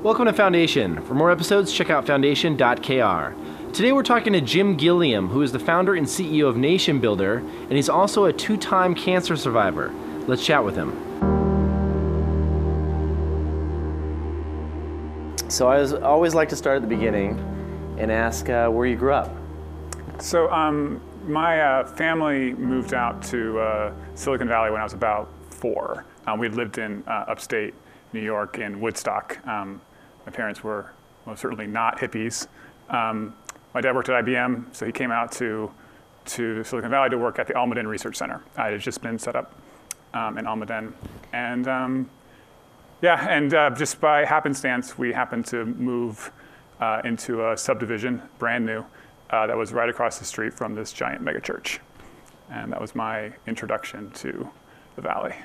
Welcome to Foundation. For more episodes, check out foundation.kr. Today we're talking to Jim Gilliam, who is the founder and CEO of NationBuilder, and he's also a two-time cancer survivor. Let's chat with him. So I always like to start at the beginning and ask where you grew up. So my family moved out to Silicon Valley when I was about 4. We'd lived in upstate New York in Woodstock. My parents were most certainly not hippies. My dad worked at IBM, so he came out to Silicon Valley to work at the Almaden Research Center. It had just been set up in Almaden. And just by happenstance, we happened to move into a subdivision, brand new, that was right across the street from this giant megachurch. And that was my introduction to the Valley.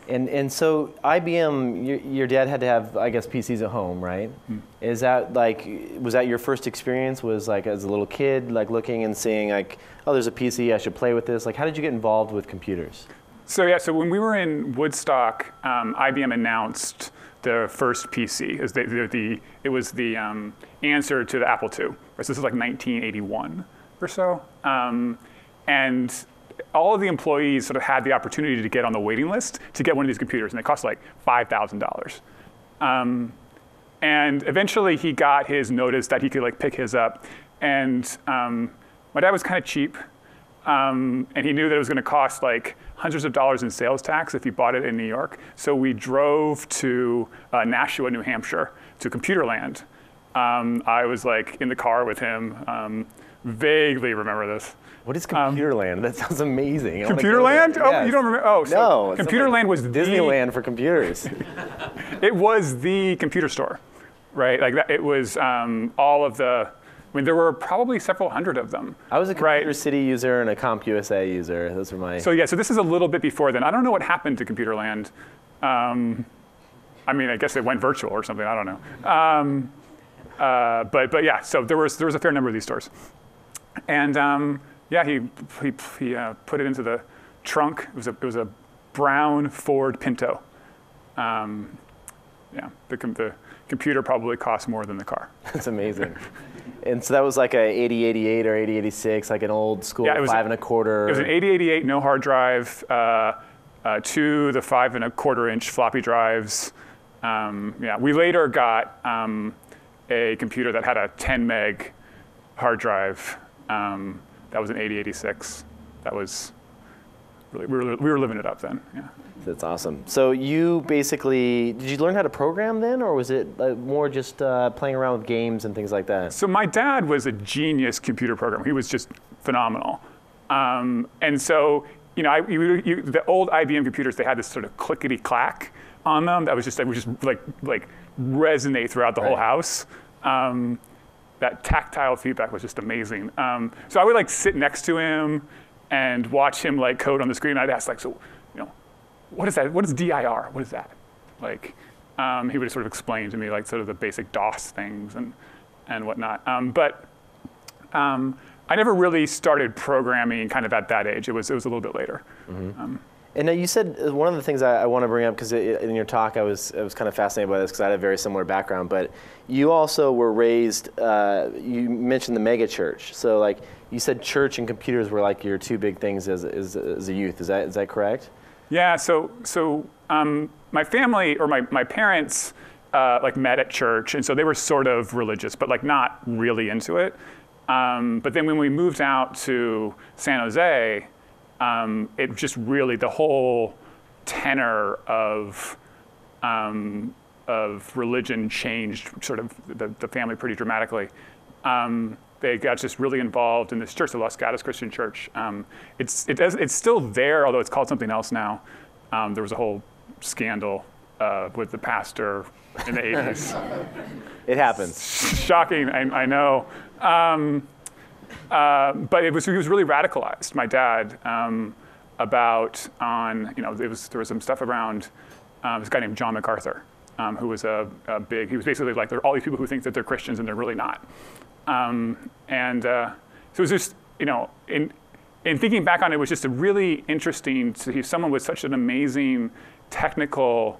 And so IBM, your dad had to have, I guess, PCs at home, right? Mm. Is that was that your first experience? Was like as a little kid, like looking and seeing like, oh, there's a PC, I should play with this. Like, how did you get involved with computers? So when we were in Woodstock, IBM announced the first PC. It was the answer to the Apple II. Right? So this is like 1981 or so. And all of the employees sort of had the opportunity to get on the waiting list to get one of these computers, and they cost like $5,000. And eventually he got his notice that he could like pick his up. And my dad was kind of cheap, and he knew that it was gonna cost like hundreds of dollars in sales tax if he bought it in New York. So we drove to Nashua, New Hampshire, to Computerland. I was like in the car with him, vaguely remember this. What is Computerland? That sounds amazing. Computerland? Oh, yes. You don't remember? Oh, so no, Computerland was Disneyland for computers. It was the computer store, right? Like that. It was all of the. I mean, there were probably several hundred of them. I was a Computer City user and a CompUSA user. Those were my. So this is a little bit before then. I don't know what happened to Computerland. I mean, I guess it went virtual or something. I don't know. But yeah. So there was a fair number of these stores, and. Yeah, he put it into the trunk. It was a brown Ford Pinto. The computer probably cost more than the car. That's amazing. And so that was like a 8088 or 8086, like an old school 5 1/4. It was an 8088, no hard drive, 2 the 5 1/4 inch floppy drives. We later got a computer that had a 10 meg hard drive. That was an 8086. That was really, we were living it up then, yeah. That's awesome. So you basically, did you learn how to program then, or was it more just playing around with games and things like that? So my dad was a genius computer programmer. He was just phenomenal. And so, the old IBM computers, they had this sort of clickety clack on them that would just like resonate throughout the whole house. That tactile feedback was just amazing. So I would like sit next to him and watch him like code on the screen. I'd ask like, so, what is that? What is DIR? What is that? Like, he would sort of explain to me like sort of the basic DOS things and whatnot. But I never really started programming kind of at that age. It was a little bit later. Mm-hmm. And you said one of the things I want to bring up, because in your talk I was kind of fascinated by this because I had a very similar background, but you also were raised, you mentioned the mega church. So like you said church and computers were like your two big things as a youth. Is that correct? Yeah, so my family, or my parents like met at church, and so they were sort of religious, but like not really into it. But then when we moved out to San Jose, it just really, the whole tenor of religion changed sort of the family pretty dramatically. They got just really involved in this church, the Los Gatos Christian Church. It's still there, although it's called something else now. There was a whole scandal with the pastor in the 80s. It happens. Shocking, I know. But he was really radicalized, my dad, there was some stuff around this guy named John MacArthur, who was he was basically like, there are all these people who think that they're Christians and they're really not. So it was just, in thinking back on it, was just a really interesting to see someone with such an amazing technical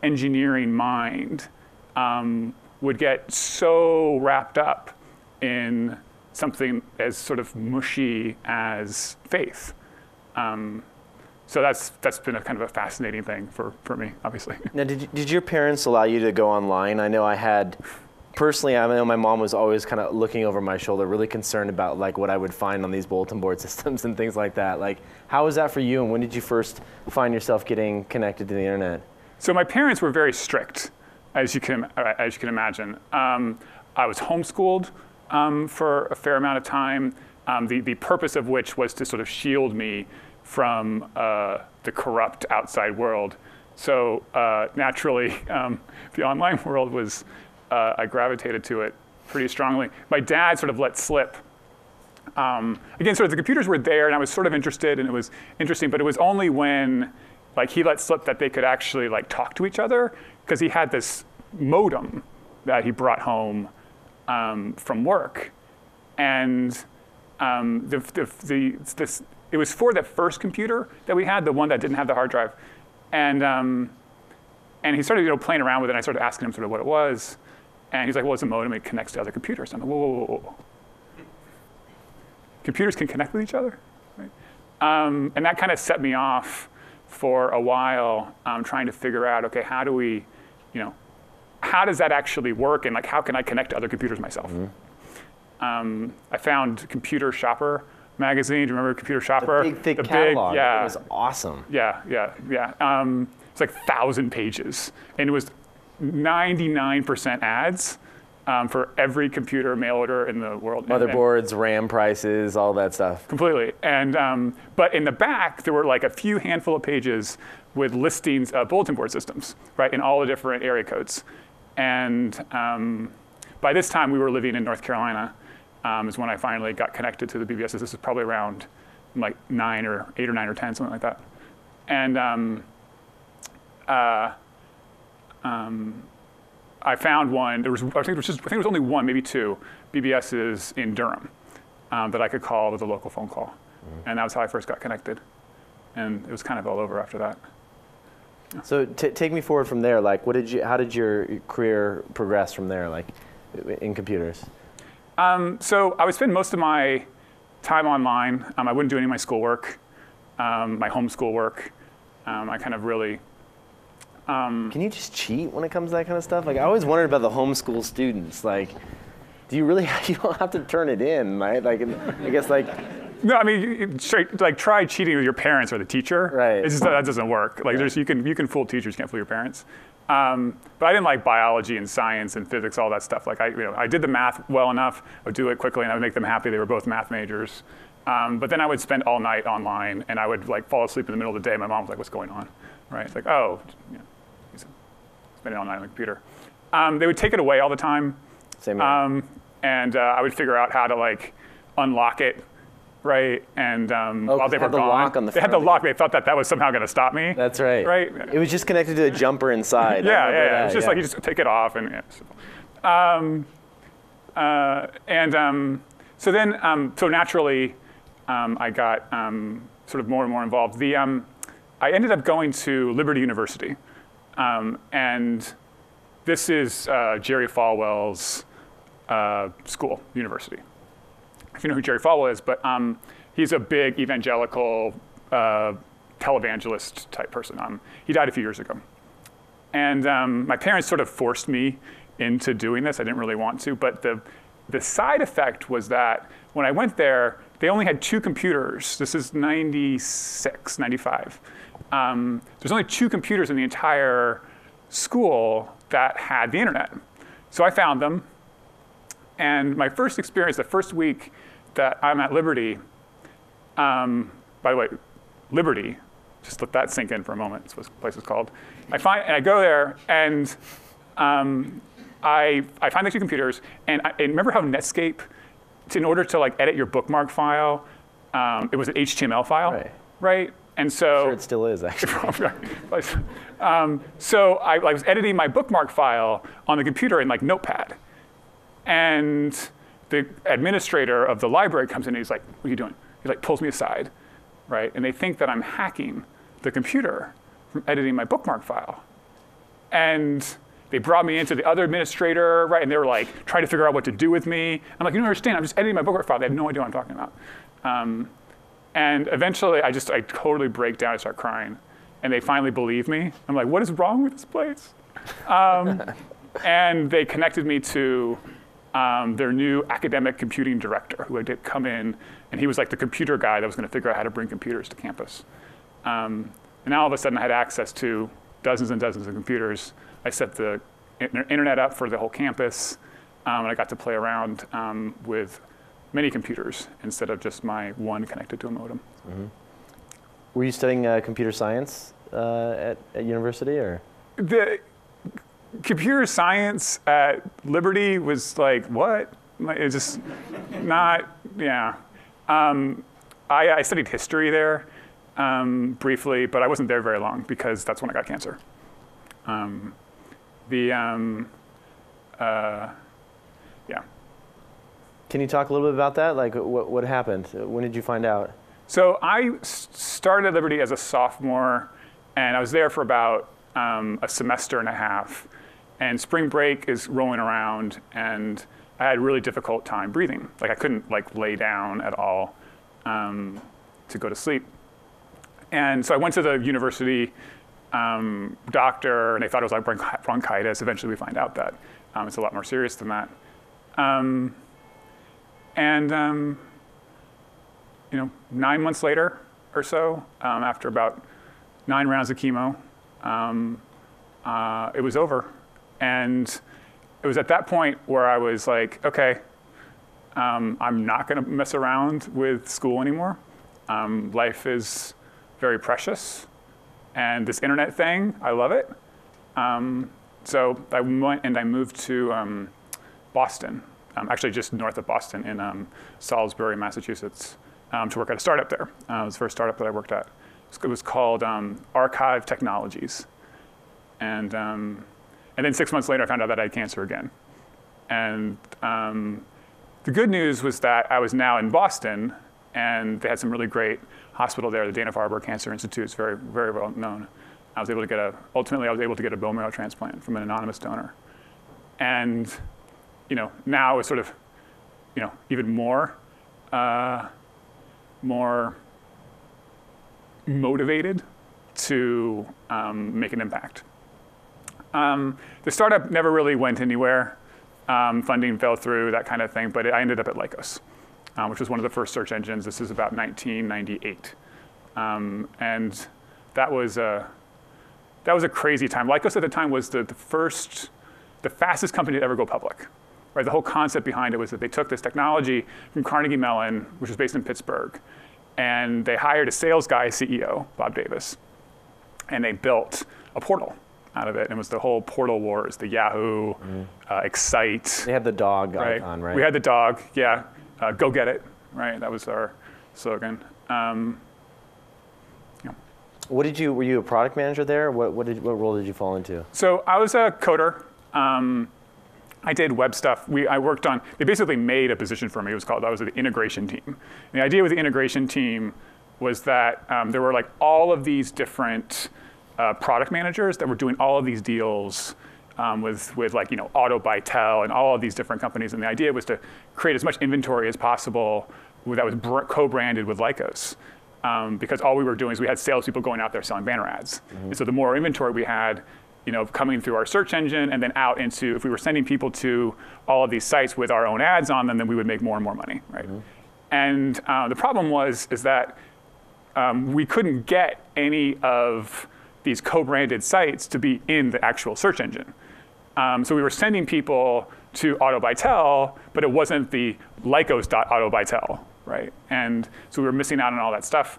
engineering mind would get so wrapped up in something as sort of mushy as faith. So that's been a kind of a fascinating thing for me, obviously. Now, did your parents allow you to go online? I know personally, I know my mom was always kind of looking over my shoulder, really concerned about like what I would find on these bulletin board systems and things like that. Like, how was that for you, and when did you first find yourself getting connected to the internet? So my parents were very strict, as you can imagine. I was homeschooled for a fair amount of time, the purpose of which was to sort of shield me from the corrupt outside world. So naturally, the online world was, I gravitated to it pretty strongly. My dad sort of let slip. Again, sort of the computers were there, and I was sort of interested, and it was interesting, but it was only when like he let slip that they could actually like talk to each other, because he had this modem that he brought home from work, and it was for the first computer that we had, the one that didn't have the hard drive, and he started playing around with it. And I started asking him sort of what it was, and he's like, "Well, it's a modem. It connects to other computers." I'm like, "Whoa, whoa, whoa, whoa. Computers can connect with each other?" Right? And that kind of set me off for a while, trying to figure out, okay, how do we, how does that actually work, and like how can I connect to other computers myself? Mm-hmm. I found Computer Shopper magazine. Do you remember Computer Shopper? The big, thick catalog. Yeah. It was awesome. Yeah. It's like 1,000 pages, and it was 99% ads for every computer mail order in the world. Motherboards, RAM prices, all that stuff. Completely. And but in the back, there were like a few handful of pages with listings of bulletin board systems, right, in all the different area codes. And by this time, we were living in North Carolina. Is when I finally got connected to the BBSs. This is probably around like 8 or 9 or 10, something like that. And I found one. I think there was only one, maybe two BBSs in Durham that I could call with a local phone call, and that was how I first got connected. And it was kind of all over after that. Yeah. So take me forward from there. Like, how did your career progress from there, like in computers? So I would spend most of my time online. I wouldn't do any of my schoolwork, my homeschool work. I kind of really. Can you just cheat when it comes to that kind of stuff? Like, I always wondered about the homeschool students. Like, do you really? You don't have to turn it in, right? Like, I guess like. No, I mean, try cheating with your parents or the teacher. Right. It's just that doesn't work. Like, you can fool teachers, you can't fool your parents. But I didn't like biology and science and physics, all that stuff. Like, I did the math well enough. I would do it quickly, and I would make them happy. They were both math majors. But then I would spend all night online, and I would like fall asleep in the middle of the day. My mom was like, "What's going on?" Right? It's like, "Oh, he's spending all night on the computer." They would take it away all the time. Same here. And I would figure out how to like unlock it. Right, and while they were gone, they had the lock. They thought that was somehow going to stop me. That's right. Right. It was just connected to a jumper inside. Yeah. It was just like you just take it off, and so then, so naturally, I got sort of more and more involved. I ended up going to Liberty University, and this is Jerry Falwell's university. If you know who Jerry Falwell is, but he's a big evangelical televangelist type person. He died a few years ago. And my parents sort of forced me into doing this. I didn't really want to, but the side effect was that when I went there, they only had 2 computers. This is 96, 95. There's only 2 computers in the entire school that had the internet. So I found them. And my first experience, the first week that I'm at Liberty, by the way, Liberty, just let that sink in for a moment, that's what the place is called. I go there, and I find the 2 computers, and remember how Netscape, in order to like edit your bookmark file, it was an HTML file, right? And so I'm sure it still is, actually. So I was editing my bookmark file on the computer in like Notepad. And the administrator of the library comes in and he's like, "What are you doing?" He like pulls me aside, right? And they think that I'm hacking the computer from editing my bookmark file. And they brought me into the other administrator, right? And they were like trying to figure out what to do with me. I'm like, you don't understand. I'm just editing my bookwork file. They have no idea what I'm talking about. And eventually, I totally break down and start crying. And they finally believe me. I'm like, what is wrong with this place? And they connected me to their new academic computing director, who had come in, and he was like the computer guy that was going to figure out how to bring computers to campus. And now all of a sudden, I had access to dozens and dozens of computers. I set the internet up for the whole campus, and I got to play around with many computers instead of just my one connected to a modem. Mm-hmm. Were you studying computer science at university, or? The computer science at Liberty was like, what? It's just not, yeah. I studied history there briefly, but I wasn't there very long because that's when I got cancer. Yeah. Can you talk a little bit about that? Like, what happened? When did you find out? So I started at Liberty as a sophomore, and I was there for about a semester and a half. And spring break is rolling around, and I had a really difficult time breathing. Like I couldn't lay down at all to go to sleep. And so I went to the university doctor, and they thought it was like bronchitis. Eventually, we find out that it's a lot more serious than that. 9 months later or so, after about 9 rounds of chemo, it was over. And it was at that point where I was like, okay, I'm not going to mess around with school anymore. Life is very precious. And this internet thing, I love it. So I went and I moved to Boston, actually just north of Boston in Salisbury, Massachusetts, to work at a startup there. It was the first startup that I worked at. It was called Archive Technologies. And then 6 months later, I found out that I had cancer again. And the good news was that I was now in Boston, and they had some really great hospital there, the Dana-Farber Cancer Institute. It's very, very well known. Ultimately, I was able to get a bone marrow transplant from an anonymous donor. And, now it's sort of, even more motivated to make an impact. The startup never really went anywhere. Funding fell through, that kind of thing, but I ended up at Lycos, which was one of the first search engines. This is about 1998. And that was a crazy time. Lycos at the time was the fastest company to ever go public. Right? The whole concept behind it was that they took this technology from Carnegie Mellon, which was based in Pittsburgh, and they hired a sales guy, CEO, Bob Davis, and they built a portal out of it. And it was the whole portal wars, the Yahoo, Excite. They had the dog right? icon, right? We had the dog, yeah. Go get it, right? That was our slogan. Were you a product manager there? What role did you fall into? So I was a coder. I did web stuff. I worked on, they basically made a position for me. I was the integration team. And the idea with the integration team was that there were all of these different product managers that were doing all of these deals with Auto by Tel and all of these different companies. And the idea was to create as much inventory as possible that was co-branded with Lycos. Because all we were doing is we had salespeople going out there selling banner ads. Mm-hmm. And so the more inventory we had, coming through our search engine and then out into, if we were sending people to all of these sites with our own ads on them, then we would make more and more money, right? Mm-hmm. And the problem is that we couldn't get any of these co-branded sites to be in the actual search engine. So we were sending people to Auto by Tel, but it wasn't the Lycos.AutoByTel, right? And so we were missing out on all that stuff.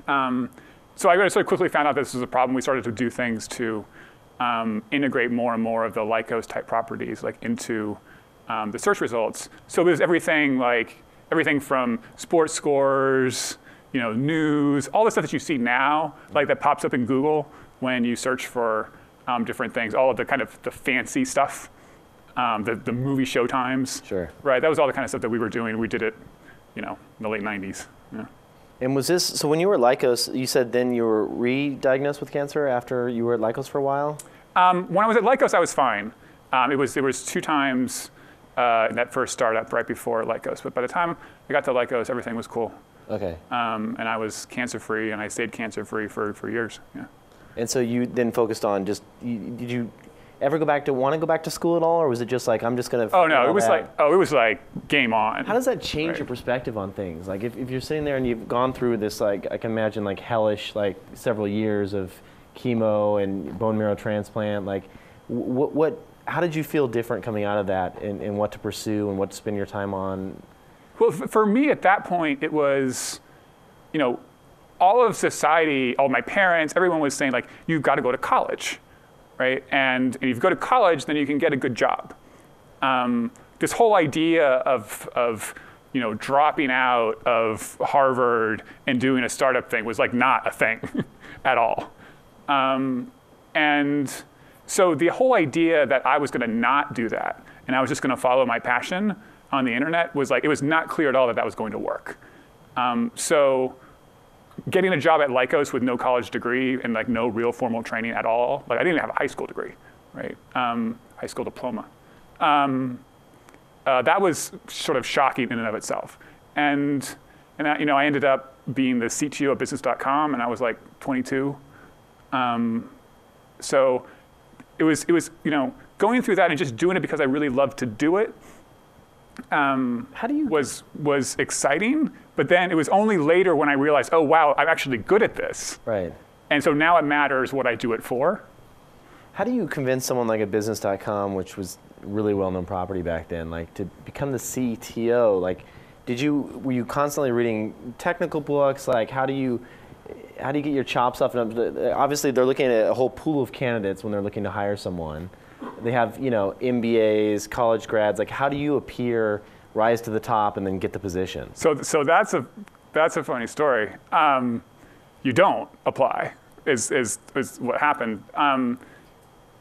So I sort of quickly found out this was a problem. We started to do things to integrate more and more of the Lycos type properties into the search results. So there's everything from sports scores, news, all the stuff that you see now, that pops up in Google when you search for different things, all of the kind of the fancy stuff, the movie showtimes. Sure. Right, that was all the kind of stuff that we were doing. We did it, in the late 90s. Yeah. And was this, so when you were at Lycos, you said then you were re-diagnosed with cancer after you were at Lycos for a while? When I was at Lycos, I was fine. There was 2 times in that first startup right before Lycos. But by the time I got to Lycos, everything was cool. Okay. And I was cancer-free, and I stayed cancer-free for years. Yeah. And so you then focused on did you ever want to go back to school at all, or was it just like, I'm just going to... Oh, no, it was like game on. How does that change your perspective on things? Like if you're sitting there and you've gone through this, like, I can imagine like hellish, like several years of chemo and bone marrow transplant, like how did you feel different coming out of that, and what to pursue and what to spend your time on? Well, for me at that point, it was, all of society, all my parents, everyone was saying like, you've got to go to college. Right? And if you go to college, then you can get a good job. This whole idea of dropping out of Harvard and doing a startup thing was like not a thing at all. And so the whole idea that I was going to not do that and I was just going to follow my passion on the internet was like, it was not clear at all that that was going to work. So getting a job at Lycos with no college degree and like no real formal training at all, like I didn't even have a high school degree, right? High school diploma. That was sort of shocking in and of itself. And I ended up being the CTO of business.com, and I was like 22. So it was going through that and just doing it because I really loved to do it. Was exciting, but then it was only later when I realized, oh wow, I'm actually good at this. Right. And so now it matters what I do it for. How do you convince someone like a business.com, which was really well-known property back then, like to become the CTO? Like, were you constantly reading technical books? Like, how do you get your chops off? Obviously, they're looking at a whole pool of candidates when they're looking to hire someone. They have, MBAs, college grads. Like, how do you rise to the top, and then get the position? So that's a funny story. You don't apply, is what happened. When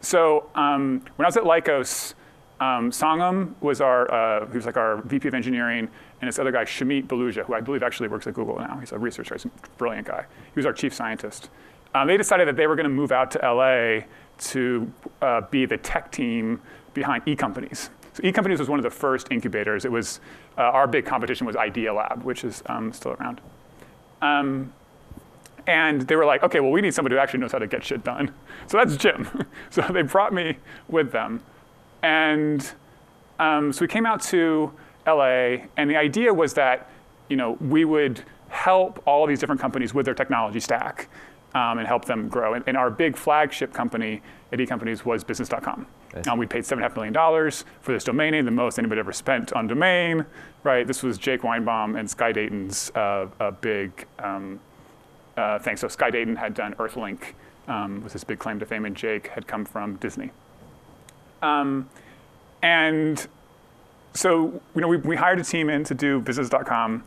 I was at Lycos, Sangam was he was like our VP of engineering, and this other guy, Shamit Baluja, who I believe actually works at Google now. He's a researcher, he's a brilliant guy. He was our chief scientist. They decided that they were going to move out to LA to be the tech team behind eCompanies. So eCompanies was one of the first incubators. It was, our big competition was Idea Lab, which is still around. And they were like, okay, well, we need somebody who actually knows how to get shit done. So that's Jim. So they brought me with them. And so we came out to LA, and the idea was that we would help all these different companies with their technology stack. And help them grow. And our big flagship company at eCompanies was business.com. We paid $7.5 million for this domain name, the most anybody ever spent on domain, right? This was Jake Weinbaum and Sky Dayton's big thing. So Sky Dayton had done Earthlink, was his big claim to fame, and Jake had come from Disney. And so we hired a team in to do business.com,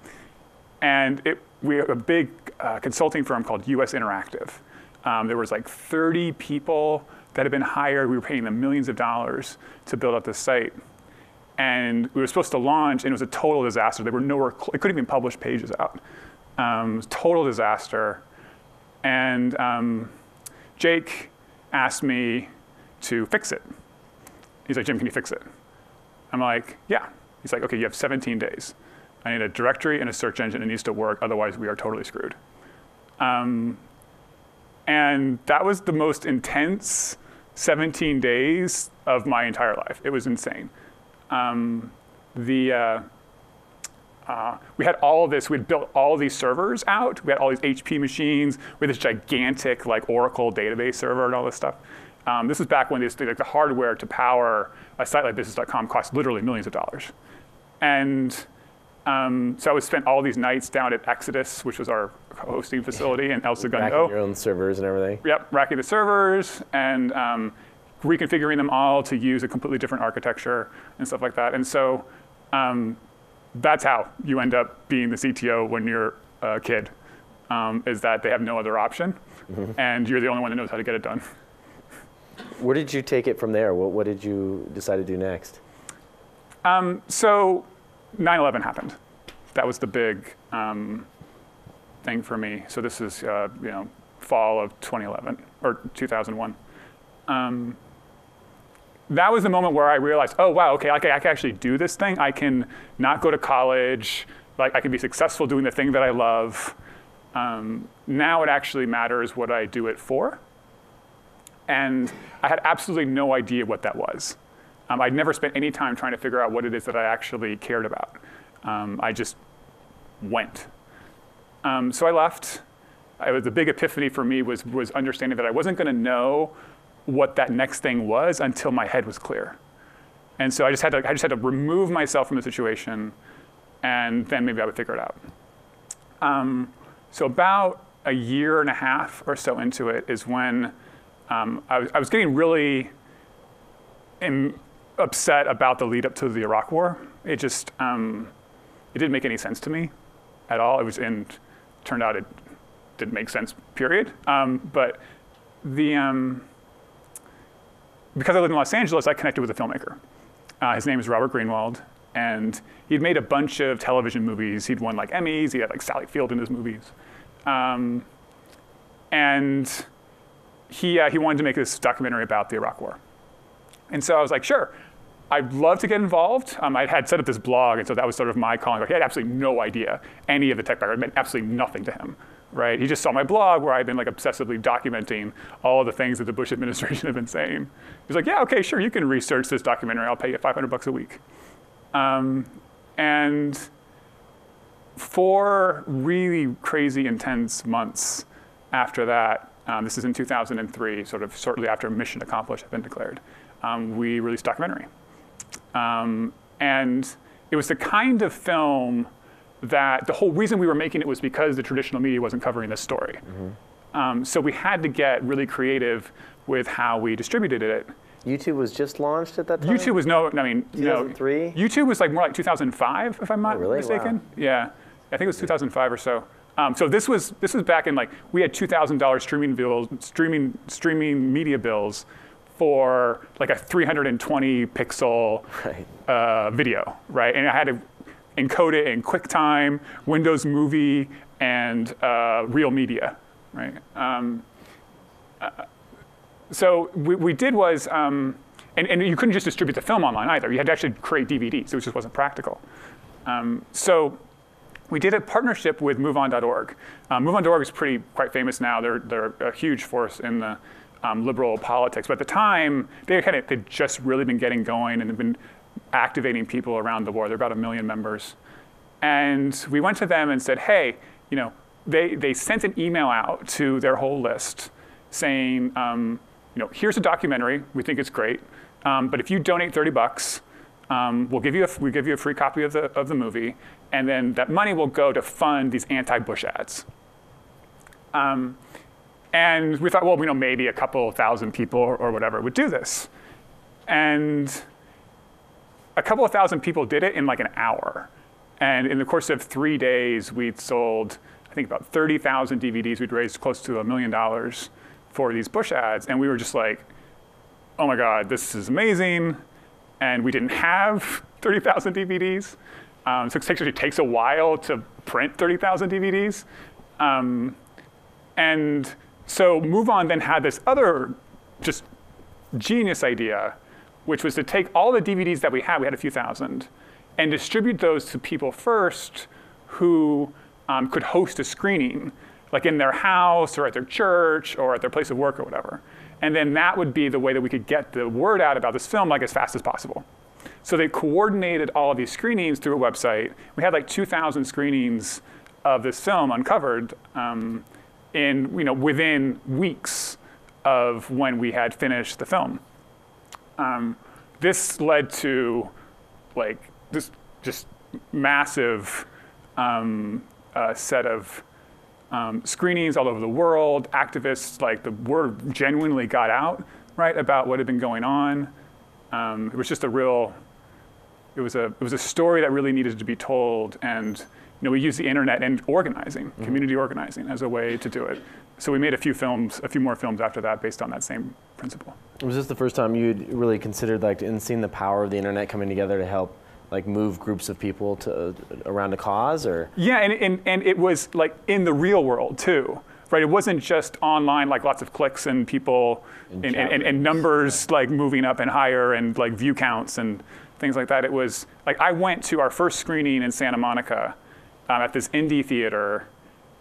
and we have a big consulting firm called US Interactive. There was like 30 people that had been hired. We were paying them millions of dollars to build up this site. And we were supposed to launch, and it was a total disaster. They were nowhere, they couldn't even publish pages out. It was a total disaster. And Jake asked me to fix it. He's like, Jim, can you fix it? I'm like, yeah. He's like, okay, you have 17 days. I need a directory and a search engine. It needs to work. Otherwise, we are totally screwed. And that was the most intense 17 days of my entire life. It was insane. We had all of this. We'd built all these servers out. We had all these HP machines. We had this gigantic Oracle database server and all this stuff. This was back when the hardware to power a site like business.com cost literally millions of dollars. And so I would spend all these nights down at Exodus, which was our hosting facility in El Segundo. Racking your own servers and everything. Yep, racking the servers and reconfiguring them all to use a completely different architecture and stuff like that. And so that's how you end up being the CTO when you're a kid, is that they have no other option, and you're the only one that knows how to get it done. Where did you take it from there? What did you decide to do next? So 9/11 happened. That was the big thing for me. So this is fall of 2011 or 2001. that was the moment where I realized, oh wow, okay, I can actually do this thing. I can not go to college. Like I can be successful doing the thing that I love. Now it actually matters what I do it for. And I had absolutely no idea what that was. I'd never spent any time trying to figure out what it is that I actually cared about. I just went. So I left. The big epiphany for me was understanding that I wasn't going to know what that next thing was until my head was clear. And so I just had to remove myself from the situation, and then maybe I would figure it out. So about a year and a half or so into it is when I was getting really upset about the lead up to the Iraq War. It just it didn't make any sense to me at all. Turned out it didn't make sense, period. But because I lived in Los Angeles, I connected with a filmmaker. His name is Robert Greenwald, and he'd made a bunch of television movies. He'd won like Emmys. He had like Sally Field in his movies, and he wanted to make this documentary about the Iraq War. And so I was like, sure, I'd love to get involved. I had set up this blog, and so that was sort of my calling. He had absolutely no idea any of the tech background. It meant absolutely nothing to him, right? He just saw my blog where I'd been like obsessively documenting all the things that the Bush administration had been saying. He's like, yeah, okay, sure, you can research this documentary. I'll pay you $500 a week. And 4 really crazy, intense months after that, this is in 2003, sort of shortly after mission accomplished had been declared, we released a documentary. And it was the kind of film that the whole reason we were making it was because the traditional media wasn't covering this story. Mm-hmm. So we had to get really creative with how we distributed it. YouTube was just launched at that time? YouTube was 2003? YouTube was like more like 2005, if I'm not mistaken. Wow. Yeah, I think it was 2005 or so. So this was back in like, we had $2,000 streaming media bills for like a 320 pixel video, right? And I had to encode it in QuickTime, Windows Movie, and Real Media, right? So we did was, and you couldn't just distribute the film online either. You had to actually create DVDs, so it just wasn't practical. So we did a partnership with MoveOn.org. MoveOn.org is quite famous now. They're a huge force in the liberal politics. But at the time, they'd just really been getting going and had been activating people around the war. They're about 1 million members. And we went to them and said, hey, they sent an email out to their whole list saying, here's a documentary. We think it's great. But if you donate $30, we'll give you a free copy of the movie, and then that money will go to fund these anti-Bush ads. And we thought, well, maybe a couple thousand people or whatever would do this. And a couple of thousand people did it in like an hour. And in the course of 3 days, we'd sold, I think, about 30,000 DVDs. We'd raised close to $1 million for these Bush ads. And we were just like, oh my God, this is amazing. And we didn't have 30,000 DVDs. So it actually takes a while to print 30,000 DVDs. And so MoveOn then had this other just genius idea, which was to take all the DVDs that we had a few thousand, and distribute those to people first who could host a screening, like in their house or at their church or at their place of work or whatever. And then that would be the way that we could get the word out about this film like as fast as possible. So they coordinated all of these screenings through a website. We had like 2,000 screenings of this film uncovered within weeks of when we had finished the film. This led to like this just massive set of screenings all over the world. Activists, like the word genuinely got out, right, about what had been going on. It was just it was a story that really needed to be told, and we used the internet and organizing, community organizing, as a way to do it. So we made a few more films after that based on that same principle. Was this the first time you'd really considered and seen the power of the internet coming together to help move groups of people around a cause, or? Yeah, and it was like in the real world too. right? It wasn't just online, like lots of clicks and people and numbers like moving up and higher and like view counts and things like that. It was like I went to our first screening in Santa Monica at this indie theater,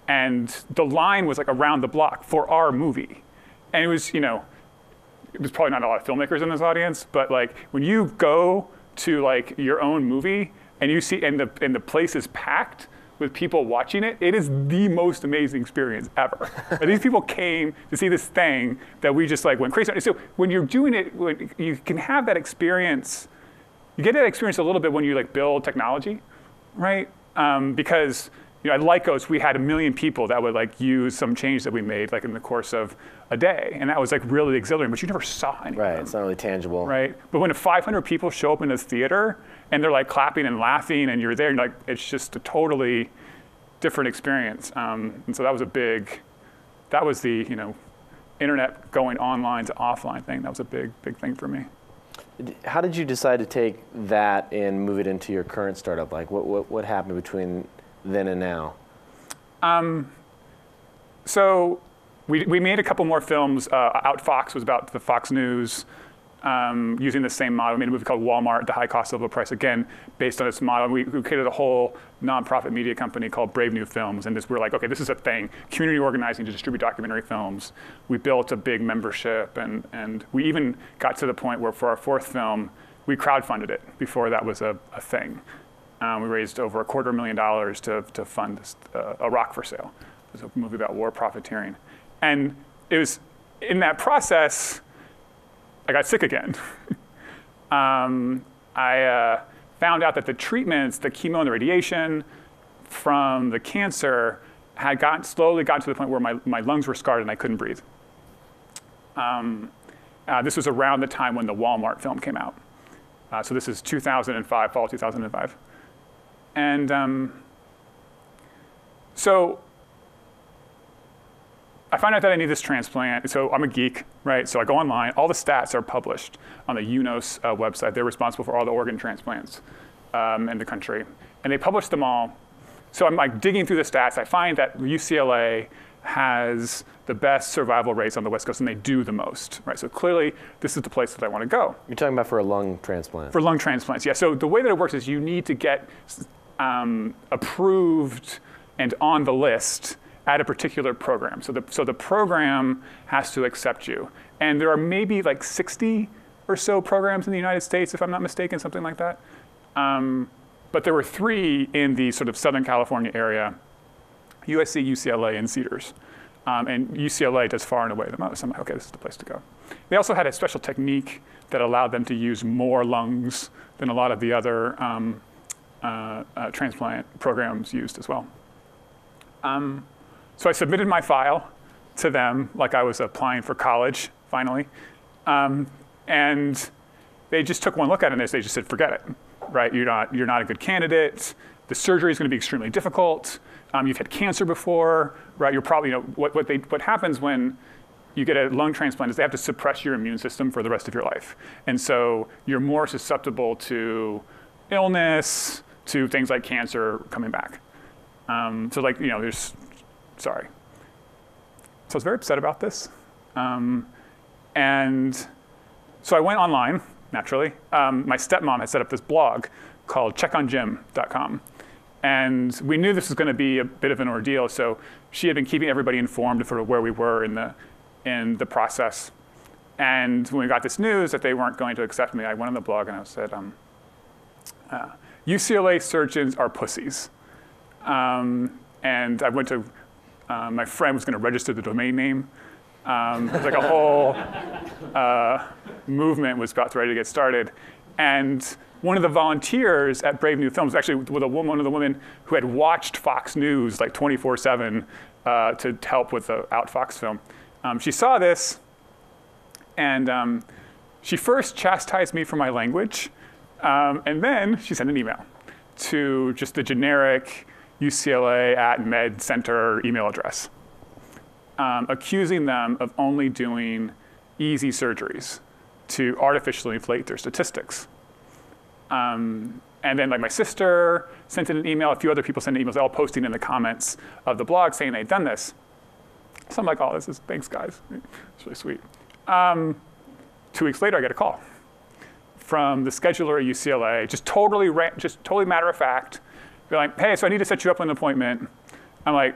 and the line was like around the block for our movie. And it was, there's probably not a lot of filmmakers in this audience, but like when you go to like your own movie and you see, and the place is packed with people watching it, it is the most amazing experience ever. And these people came to see this thing that we just like went crazy on. So when you're doing it, when you can have that experience, you get that experience a little bit when you like build technology, right? Because at Lycos, we had 1 million people that would like use some change that we made like in the course of a day. And that was like really exhilarating, but you never saw any Right, of them. it's not really tangible. Right, but when 500 people show up in this theater and they're like clapping and laughing and you're there, and like it's just a totally different experience. And so that was the internet going online to offline thing. That was a big thing for me. How did you decide to take that and move it into your current startup? Like what happened between then and now? So we made a couple more films. Outfox was about the Fox News, using the same model. We made a movie called Walmart, The High Cost of Low Price, again, based on this model. We created a whole nonprofit media company called Brave New Films, and we're like, okay, this is a thing, community organizing to distribute documentary films. We built a big membership, and we even got to the point where for our 4th film, we crowdfunded it before that was a thing. We raised over $250,000 to fund this, A Rock for Sale. It was a movie about war profiteering. And it was in that process, I got sick again. I found out that the treatments, the chemo and the radiation from the cancer had slowly gotten to the point where my lungs were scarred and I couldn't breathe. This was around the time when the Walmart film came out. So this is 2005, fall 2005. And so I found out that I need this transplant. So I'm a geek, right? So I go online. All the stats are published on the UNOS website. They're responsible for all the organ transplants in the country. And they publish them all. So I'm like digging through the stats. I find that UCLA has the best survival rates on the West Coast, and they do the most, right? So clearly, this is the place that I want to go. You're talking about for a lung transplant? For lung transplants, yeah. So the way that it works is you need to get approved and on the list at a particular program. So the program has to accept you. And there are maybe like 60 or so programs in the United States, if I'm not mistaken, something like that. But there were 3 in the sort of Southern California area, USC, UCLA, and Cedars. And UCLA does far and away the most. I'm like, okay, this is the place to go. They also had a special technique that allowed them to use more lungs than a lot of the other transplant programs used as well. So I submitted my file to them like I was applying for college, finally. And they just took one look at it and they just said, forget it, right? You're not a good candidate. The surgery is going to be extremely difficult. You've had cancer before, right? You're probably, what happens when you get a lung transplant is they have to suppress your immune system for the rest of your life. And so you're more susceptible to illness, to things like cancer coming back. Sorry. So I was very upset about this. And so I went online, naturally. My stepmom had set up this blog called checkongym.com. And we knew this was going to be a bit of an ordeal, so she had been keeping everybody informed of sort of where we were in the process. And when we got this news that they weren't going to accept me, I went on the blog and I said, UCLA surgeons are pussies. And I went to, my friend was going to register the domain name. It was like a whole movement was about ready to get started. And one of the volunteers at Brave New Films, actually one of the women who had watched Fox News like 24/7 to help with the Outfox film. She saw this, and she first chastised me for my language, and then she sent an email to just the generic UCLA @Med Center email address, accusing them of only doing easy surgeries to artificially inflate their statistics. And then like my sister sent in an email, a few other people sent in emails, all posting in the comments of the blog saying they'd done this. So I'm like, oh, thanks guys. It's really sweet. 2 weeks later, I get a call from the scheduler at UCLA, just totally matter of fact. They're like, hey, so I need to set you up with an appointment. I'm like,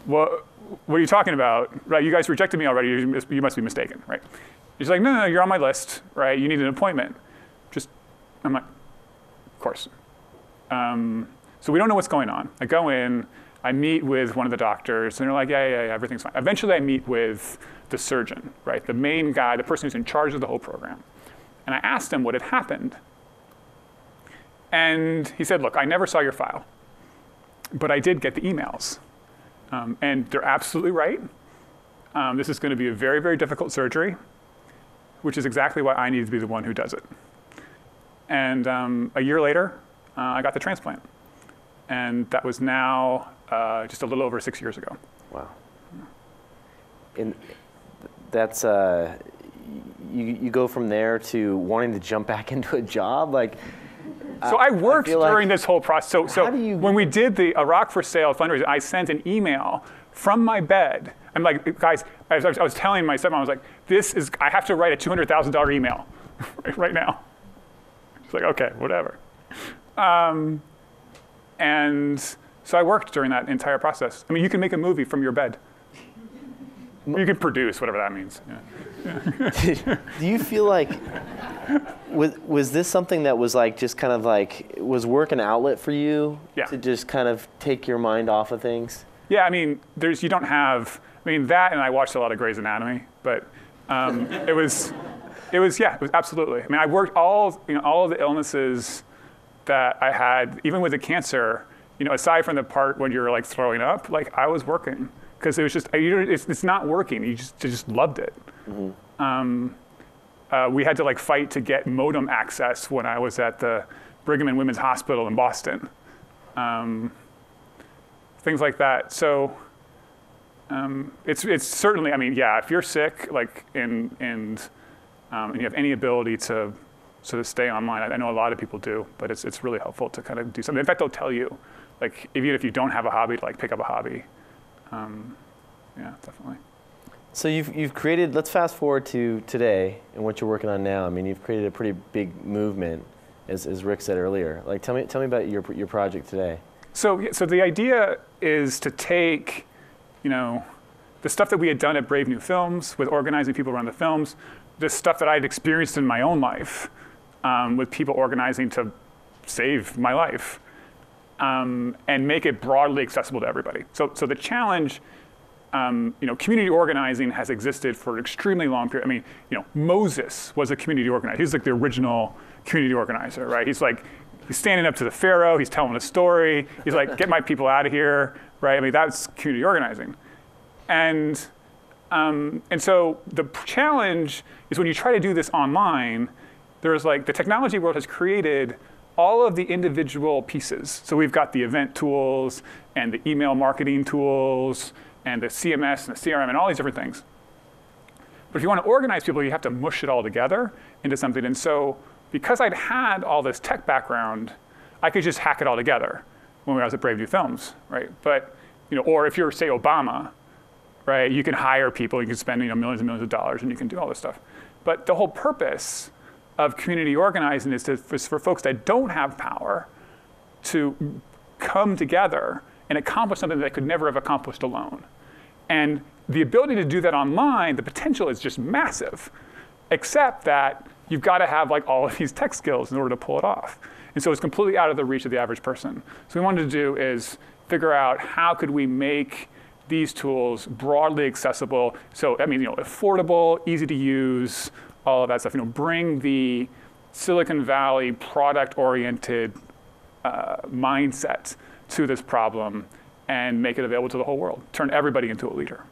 what are you talking about? Right, you guys rejected me already, you must be mistaken, right? He's like, no, you're on my list, right? You need an appointment. I'm like, of course. So we don't know what's going on. I go in, I meet with one of the doctors, and they're like, yeah, everything's fine. Eventually I meet with the surgeon, right? The main guy, the person who's in charge of the whole program. And I asked him what had happened. And he said, look, I never saw your file, but I did get the emails. And they're absolutely right. This is going to be a very, very difficult surgery, which is exactly why I need to be the one who does it. And a year later, I got the transplant. And that was now just a little over 6 years ago. Wow. And that's, you go from there to wanting to jump back into a job? Like, so I worked during this whole process. So you, when we did the Rock for Sale fundraiser, I sent an email from my bed. I'm like, guys, I was telling my stepmom, I was like, I have to write a $200,000 email right now. It's like, okay, whatever. And so I worked during that entire process. I mean, you can make a movie from your bed. You can produce, whatever that means. Yeah. Do you feel like, was this something that was like, just kind of like, was work an outlet for you? Yeah. To just kind of take your mind off of things? Yeah, I mean, you don't have, I mean, that, and I watched a lot of Grey's Anatomy, but it was absolutely. I mean, I worked all of the illnesses that I had, even with the cancer, aside from the part when you're like throwing up, like I was working. Because it was just, it's not working. You just loved it. Mm-hmm. We had to like fight to get modem access when I was at the Brigham and Women's Hospital in Boston. Things like that. So it's certainly, I mean, yeah, if you're sick, like, and you have any ability to sort of stay online, I know a lot of people do, but it's really helpful to kind of do something. In fact, they'll tell you, like, even if you don't have a hobby, to like pick up a hobby. Yeah, definitely. So you've created, let's fast forward to today and what you're working on now. I mean, you've created a pretty big movement, as Rick said earlier. Like, tell me about your project today. So the idea is to take, the stuff that we had done at Brave New Films with organizing people around the films, the stuff that I'd experienced in my own life with people organizing to save my life, and make it broadly accessible to everybody. So the challenge, community organizing has existed for an extremely long period. I mean, Moses was a community organizer. He's like the original community organizer, right? He's standing up to the Pharaoh. He's telling a story. He's like, get my people out of here, right? I mean, that's community organizing. And so the challenge is when you try to do this online, there's like, the technology world has created all of the individual pieces. So we've got the event tools and the email marketing tools and the CMS and the CRM and all these different things. But if you want to organize people, you have to mush it all together into something. And so because I'd had all this tech background, I could just hack it all together when I was at Brave New Films, right? But, or if you're, say, Obama, right, you can hire people, you can spend millions and millions of dollars, and you can do all this stuff. But the whole purpose of community organizing is for folks that don't have power to come together and accomplish something that they could never have accomplished alone. And the ability to do that online, the potential is just massive, except that you've got to have like all of these tech skills in order to pull it off. And so it's completely out of the reach of the average person. So what we wanted to do is figure out how could we make these tools broadly accessible. So, I mean, affordable, easy to use, all of that stuff. Bring the Silicon Valley product-oriented mindset to this problem and make it available to the whole world. Turn everybody into a leader.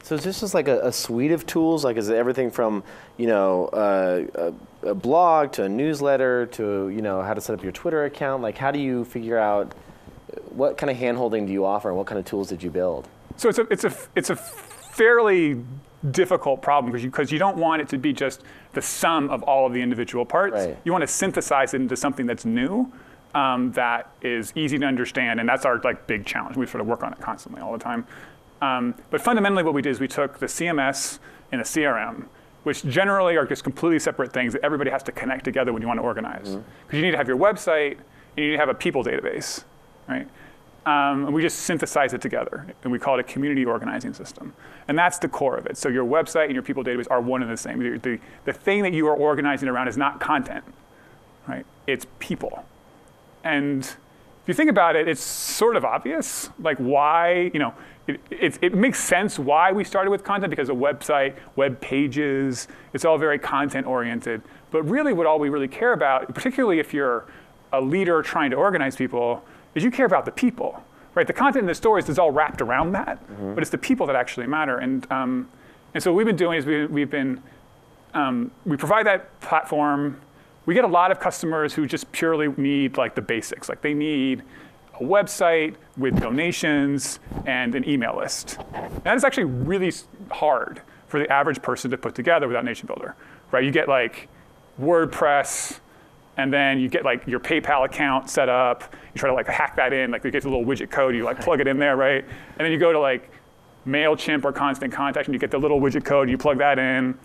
So is this just like a suite of tools? Like, is it everything from, a blog to a newsletter to, how to set up your Twitter account? Like, how do you figure out what kind of hand-holding do you offer and what kind of tools did you build? So it's a fairly difficult problem because you don't want it to be just the sum of all of the individual parts. Right. You want to synthesize it into something that's new, that is easy to understand, and that's our like big challenge. We sort of work on it constantly all the time. But fundamentally what we did is we took the CMS and the CRM, which generally are just completely separate things that everybody has to connect together when you want to organize. Because you need to have your website, and you need to have a people database, right? And we just synthesize it together, and we call it a community organizing system. And that's the core of it. So your website and your people database are one and the same. The thing that you are organizing around is not content, right? It's people. And if you think about it, it's sort of obvious, like why, it makes sense why we started with content, because a website, web pages, it's all very content oriented. But really all we really care about, particularly if you're a leader trying to organize people, is you care about the people, right? The content in the stories is all wrapped around that, but it's the people that actually matter. And so what we've been doing is we provide that platform. We get a lot of customers who just purely need like the basics. Like they need a website with donations and an email list. And that is actually really hard for the average person to put together without NationBuilder, right? You get like WordPress, and then you get like your PayPal account set up. You try to like hack that in, like it gets a little widget code, you like plug it in there, right? And then you go to like MailChimp or Constant Contact, and you get the little widget code, you plug that in,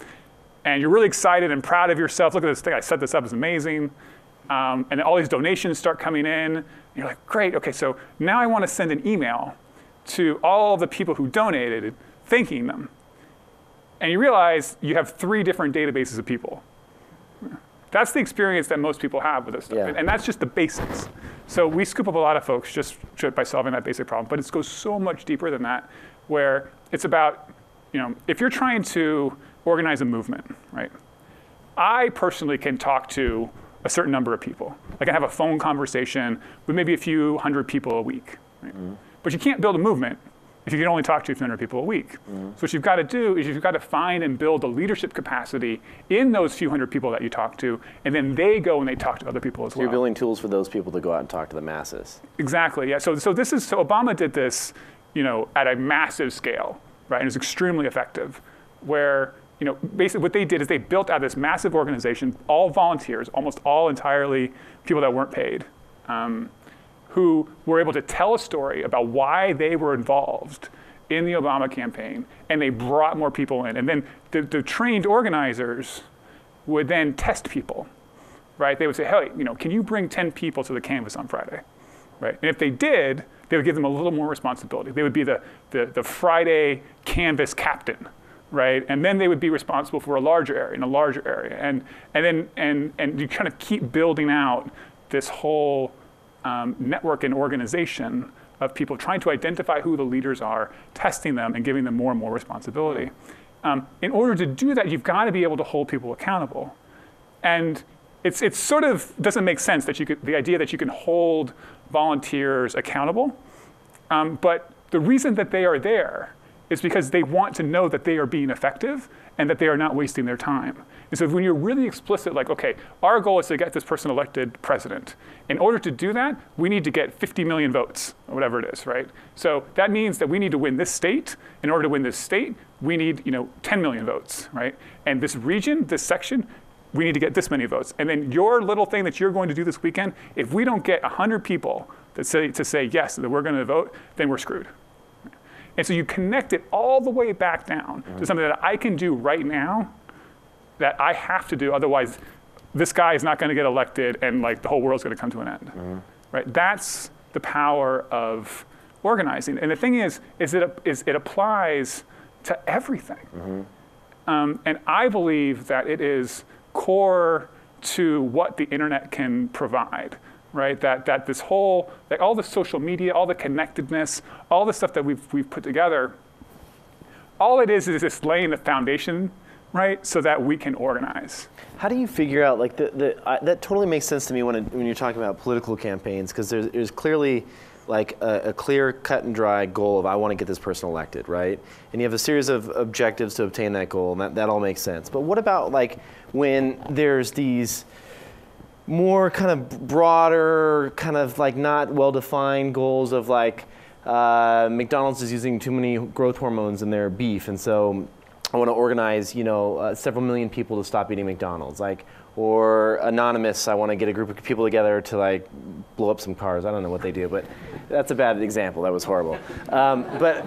and you're really excited and proud of yourself. Look at this thing, I set this up, it's amazing. And then all these donations start coming in. And you're like, great, okay, so now I want to send an email to all the people who donated, thanking them. And you realize you have 3 different databases of people. That's the experience that most people have with this stuff. Yeah. And that's just the basics. So we scoop up a lot of folks just by solving that basic problem. But it goes so much deeper than that, where it's about, if you're trying to organize a movement, right? I personally can talk to a certain number of people. I can have a phone conversation with maybe a few hundred people a week. Right? But you can't build a movement if you can only talk to a few hundred people a week. So what you've got to do is you've got to find and build the leadership capacity in those few hundred people that you talk to, and then they go and they talk to other people as well. You're building tools for those people to go out and talk to the masses. Exactly, yeah. So Obama did this, at a massive scale, right? And it was extremely effective, where basically what they did is they built out this massive organization, all volunteers, almost all entirely people that weren't paid, who were able to tell a story about why they were involved in the Obama campaign, and they brought more people in. And then the trained organizers would then test people, right? They would say, hey, can you bring 10 people to the canvas on Friday, right? And if they did, they would give them a little more responsibility. They would be the Friday canvas captain, right? And then they would be responsible for a larger area, and you kind of keep building out this whole network and organization of people trying to identify who the leaders are, testing them, and giving them more and more responsibility. In order to do that, you've got to be able to hold people accountable. And it's sort of doesn't make sense that the idea that you can hold volunteers accountable, but the reason that they are there is because they want to know that they are being effective and that they are not wasting their time. And so when you're really explicit, like, okay, our goal is to get this person elected president. In order to do that, we need to get 50 million votes, or whatever it is, right? So that means that we need to win this state. In order to win this state, we need 10 million votes, right? And this region, this section, we need to get this many votes. And then your little thing that you're going to do this weekend, if we don't get 100 people that say yes, that we're going to vote, then we're screwed. And so you connect it all the way back down to something that I can do right now that I have to do, otherwise this guy is not going to get elected and like the whole world's going to come to an end, right? That's the power of organizing. And the thing is it applies to everything. And I believe that it is core to what the internet can provide. Right, that this whole, like all the social media, all the connectedness, all the stuff that we've put together, all it is just laying the foundation, right, so that we can organize. How do you figure out, like, that totally makes sense to me when you're talking about political campaigns, because there's clearly like a clear, cut and dry goal of I want to get this person elected, right? And you have a series of objectives to obtain that goal, and that all makes sense. But what about like when there's these more kind of broader, kind of like not well-defined goals of like McDonald's is using too many growth hormones in their beef, and so I want to organize, several million people to stop eating McDonald's. Like, or Anonymous, I want to get a group of people together to like blow up some cars. I don't know what they do, but that's a bad example. That was horrible. But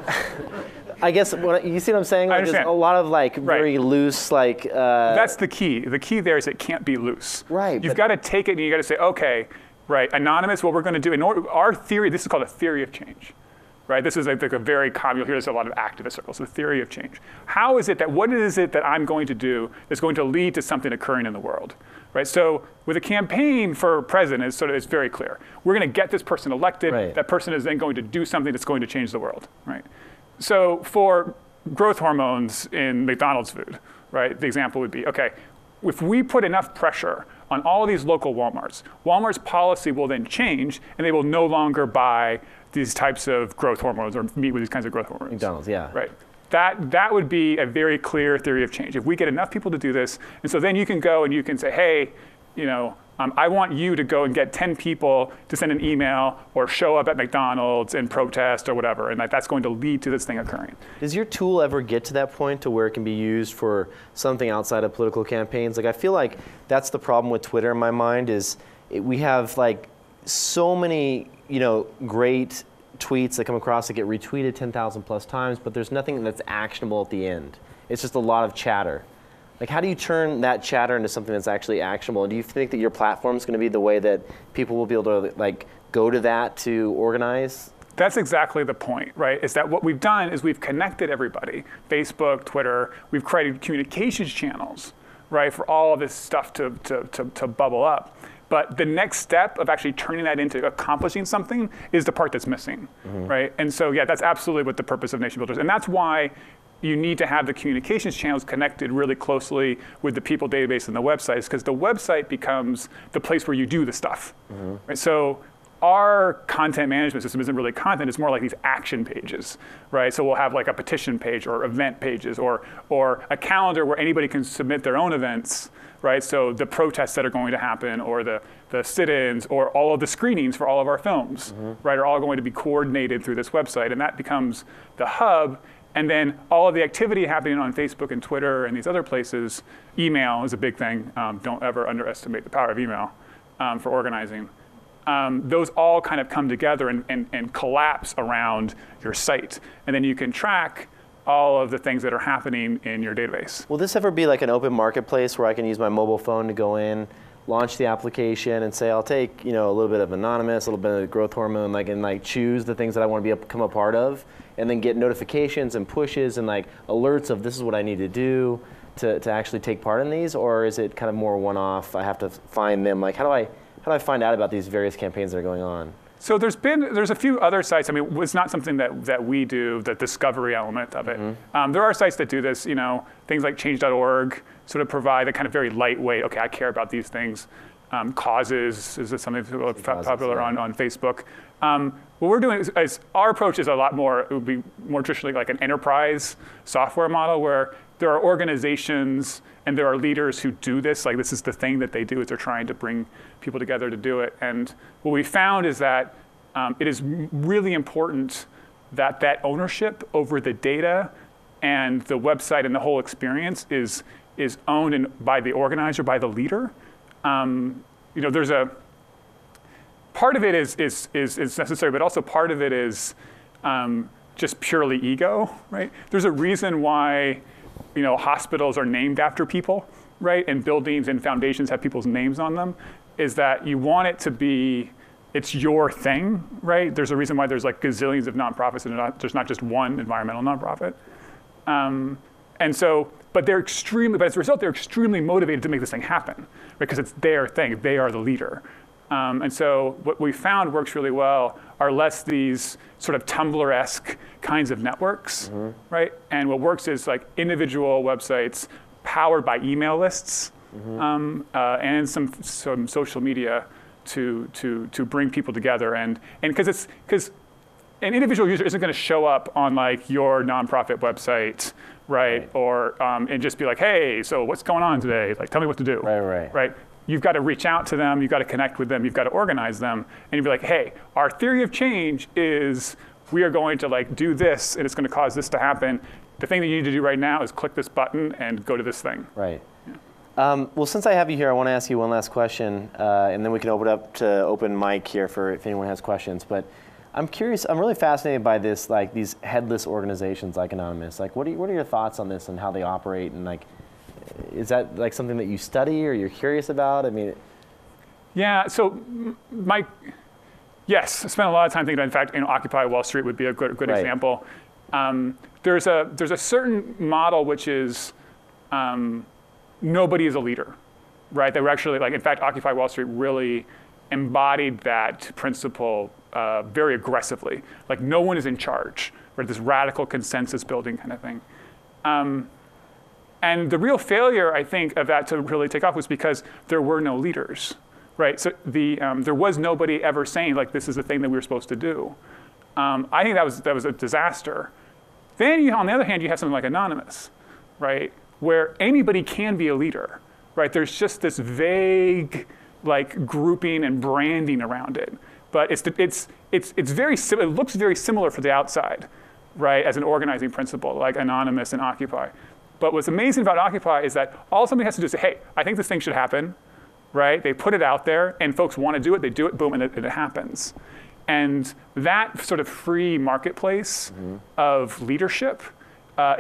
I guess you see what I'm saying? Like, there's a lot of like very loose like. That's the key. The key there is it can't be loose. Right. You've got to take it and you got to say, okay, right, Anonymous. What we're going to do in our theory. This is called a theory of change. Right? This is like a very common, you'll hear this in a lot of activist circles, the theory of change. What is it that I'm going to do that's going to lead to something occurring in the world? Right? So with a campaign for president, it's very clear. We're going to get this person elected. Right. That person is then going to do something that's going to change the world. Right? So for growth hormones in McDonald's food, right, the example would be, okay, if we put enough pressure on all these local Walmart's policy will then change and they will no longer buy these types of growth hormones or meet with these kinds of growth hormones. McDonald's, yeah. Right. That would be a very clear theory of change. If we get enough people to do this, and so then you can go and you can say, hey, I want you to go and get 10 people to send an email or show up at McDonald's and protest or whatever, and that's going to lead to this thing occurring. Does your tool ever get to that point to where it can be used for something outside of political campaigns? Like, I feel like that's the problem with Twitter in my mind is we have like so many, great tweets that come across that get retweeted 10,000 plus times, but there's nothing that's actionable at the end. It's just a lot of chatter. Like, how do you turn that chatter into something that's actually actionable? Do you think that your platform is going to be the way that people will be able to like go to that to organize? That's exactly the point, right? Is that what we've done is we've connected everybody, Facebook, Twitter, we've created communications channels, right, for all of this stuff to bubble up. But the next step of actually turning that into accomplishing something is the part that's missing, right? And so, yeah, that's absolutely what the purpose of NationBuilder is. And that's why you need to have the communications channels connected really closely with the people database and the websites, because the website becomes the place where you do the stuff, right? So our content management system isn't really content, it's more like these action pages, right? So we'll have like a petition page or event pages or a calendar where anybody can submit their own events, right? So the protests that are going to happen or the sit-ins or all of the screenings for all of our films, right, are all going to be coordinated through this website, and that becomes the hub. And then all of the activity happening on Facebook and Twitter and these other places, email is a big thing. Don't ever underestimate the power of email for organizing. Those all kind of come together and collapse around your site. And then you can track all of the things that are happening in your database. Will this ever be like an open marketplace where I can use my mobile phone to go in, launch the application and say, I'll take a little bit of Anonymous, a little bit of growth hormone, and choose the things that I want to become a part of, and then get notifications and pushes and alerts of this is what I need to do to actually take part in these? Or is it kind of more one-off, I have to find them? How do I find out about these various campaigns that are going on? So there's a few other sites. I mean, it's not something that we do, the discovery element of it. There are sites that do this, things like change.org sort of provide a kind of very lightweight, okay, I care about these things. Causes is something that's popular on Facebook. What we're doing is our approach is a lot more, it would be more traditionally like an enterprise software model where there are organizations and there are leaders who do this, like this is the thing that they do, is they're trying to bring people together to do it. And what we found is that it is really important that ownership over the data and the website and the whole experience is owned by the organizer, by the leader. There's a part of it is necessary, but also part of it is just purely ego, right? There's a reason why hospitals are named after people, right? And buildings and foundations have people's names on them, is that you want it to be, it's your thing, right? There's a reason why there's gazillions of nonprofits and there's not just one environmental nonprofit. But as a result, they're extremely motivated to make this thing happen, right? Because it's their thing, they are the leader. And so what we found works really well are less these sort of Tumblr-esque kinds of networks, right? And what works is individual websites powered by email lists and some social media to bring people together. And because an individual user isn't going to show up on your nonprofit website, right? Or and just be like, hey, so what's going on today? Tell me what to do. Right. You've got to reach out to them, you've got to connect with them, you've got to organize them, and you'd be like, hey, our theory of change is we are going to do this, and it's going to cause this to happen. the thing that you need to do right now is click this button and go to this thing. Right. Well, since I have you here, I want to ask you one last question, and then we can open up to open mic here for if anyone has questions. But I'm curious. I'm really fascinated by this, like these headless organizations like Anonymous. Like, what are your thoughts on this and how they operate? And like, is that like something that you study or you're curious about? I mean, yeah. So, yes, I spent a lot of time thinking about. In fact, Occupy Wall Street would be a good Right. example. There's a certain model which is nobody is a leader, right? They were actually in fact, Occupy Wall Street really embodied that principle very aggressively. Like no one is in charge, right? This radical consensus building kind of thing. And the real failure, I think, of that to really take off was because there were no leaders, right? So there was nobody ever saying like, this is the thing that we were supposed to do. I think that was a disaster. Then on the other hand, you have something like Anonymous, right? Where anybody can be a leader, right? There's just this vague like grouping and branding around it. But it looks very similar for the outside, right? As an organizing principle, like Anonymous and Occupy. But what's amazing about Occupy is that all somebody has to do is say, hey, I think this thing should happen, right? They put it out there and folks want to do it, they do it, boom, and it happens. And that sort of free marketplace of leadership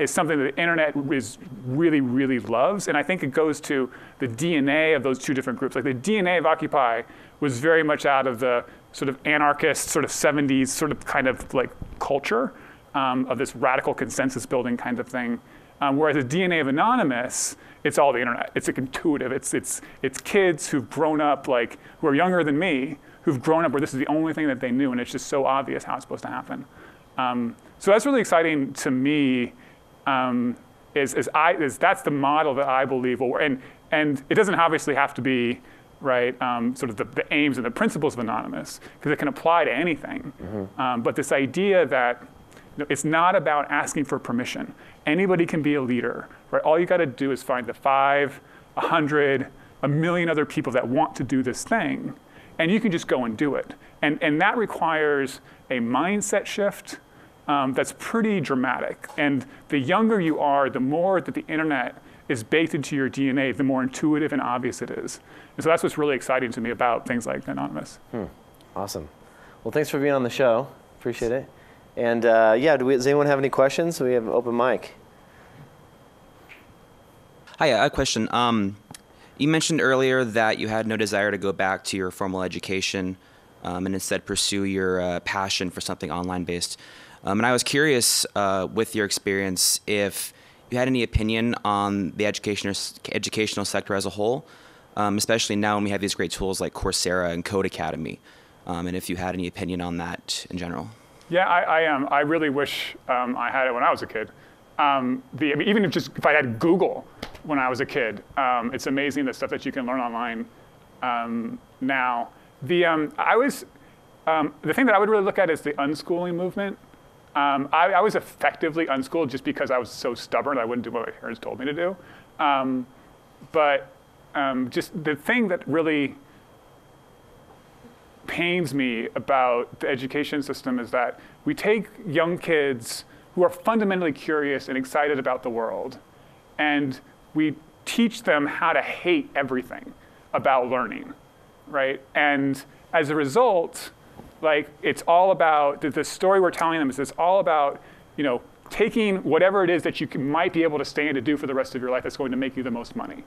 is something that the internet really, really loves. And I think it goes to the DNA of those two different groups. Like the DNA of Occupy was very much out of the sort of anarchist, sort of 70s sort of kind of like culture of this radical consensus building kind of thing. Whereas the DNA of Anonymous, it's all the internet. It's like intuitive. It's kids who've grown up like, who are younger than me, who've grown up where this is the only thing that they knew, and it's just so obvious how it's supposed to happen. So that's really exciting to me. That's the model that I believe will work, and it doesn't obviously have to be right sort of the aims and the principles of Anonymous because it can apply to anything. But this idea that it's not about asking for permission. Anybody can be a leader, right? All you got to do is find the 5, 100, 1,000,000 other people that want to do this thing, and you can just go and do it. And that requires a mindset shift that's pretty dramatic. And the younger you are, the more that the internet is baked into your DNA, the more intuitive and obvious it is. And so that's what's really exciting to me about things like Anonymous. Awesome. Well, thanks for being on the show. Appreciate it. And does anyone have any questions? We have open mic. Hi, I have a question. You mentioned earlier that you had no desire to go back to your formal education and instead pursue your passion for something online-based. And I was curious, with your experience, if you had any opinion on the educational sector as a whole, especially now when we have these great tools like Coursera and Code Academy, and if you had any opinion on that in general. Yeah, I really wish I had it when I was a kid. Even if I had Google when I was a kid, it's amazing the stuff that you can learn online now. The thing that I would really look at is the unschooling movement. I was effectively unschooled just because I was so stubborn I wouldn't do what my parents told me to do. But just the thing that really pains me about the education system is that we take young kids who are fundamentally curious and excited about the world, and we teach them how to hate everything about learning, right? And as a result, like it's all about, the story we're telling them is it's all about, taking whatever it is that you might be able to stand to do for the rest of your life that's going to make you the most money.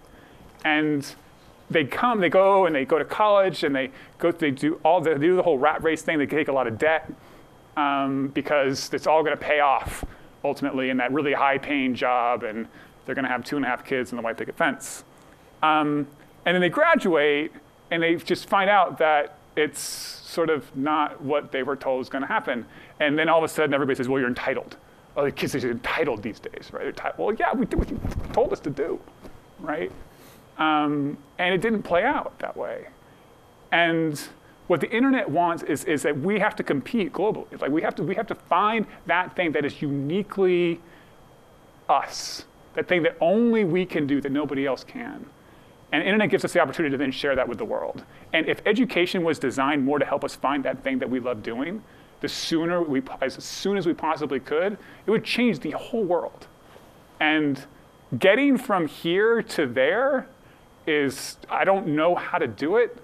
And they go to college, and they do the whole rat race thing. They take a lot of debt because it's all going to pay off ultimately in that really high-paying job, and they're going to have 2.5 kids and the white picket fence. And then they graduate, and they just find out that it's sort of not what they were told was going to happen. And then all of a sudden, everybody says, "Well, you're entitled." Oh, the kids are entitled these days, right? Well, yeah, we did what you told us to do, right? And it didn't play out that way. And what the internet wants is that we have to compete globally. It's like we have to find that thing that is uniquely us, that thing that only we can do that nobody else can. And the internet gives us the opportunity to then share that with the world. And if education was designed more to help us find that thing that we love doing, as soon as we possibly could, it would change the whole world. And getting from here to there is, I don't know how to do it.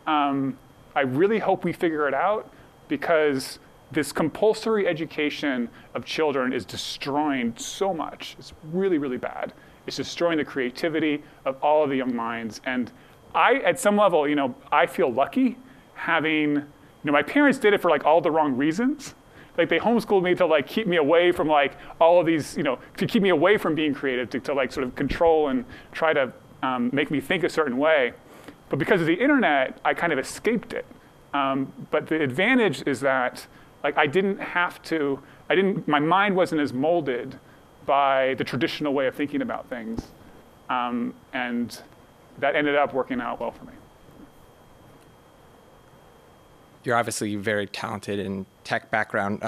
I really hope we figure it out, because this compulsory education of children is destroying so much. It's really, really bad. It's destroying the creativity of all of the young minds. And at some level, I feel lucky having, my parents did it for like all the wrong reasons. Like they homeschooled me to like keep me away from like all of these, to keep me away from being creative, to like sort of control and try to make me think a certain way. But because of the internet, I kind of escaped it. But the advantage is that like my mind wasn't as molded by the traditional way of thinking about things. And that ended up working out well for me. You're obviously very talented in tech background.